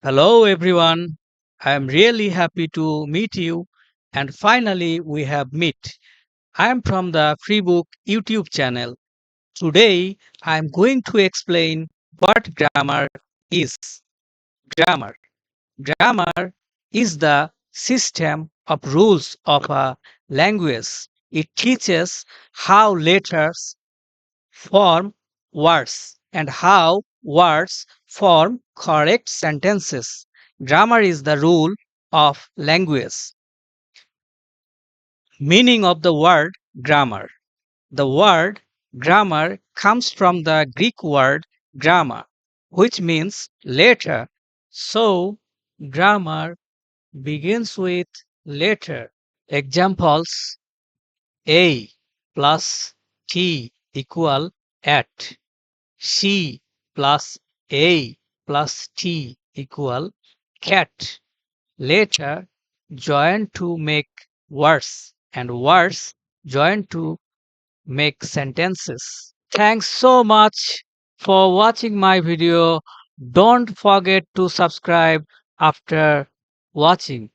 Hello, everyone. I am really happy to meet you. And finally, we have met. I am from the Freebook YouTube channel. Today, I am going to explain what grammar is. Grammar. Grammar is the system of rules of a language. It teaches how letters form words and how words form correct sentences. Grammar is the rule of language. Meaning of the word grammar. The word grammar comes from the Greek word gramma, which means letter. So, grammar begins with letter. Examples: A plus T equal at. C plus A plus T equal cat. Later join to make words and words join to make sentences. Thanks so much for watching my video. Don't forget to subscribe after watching.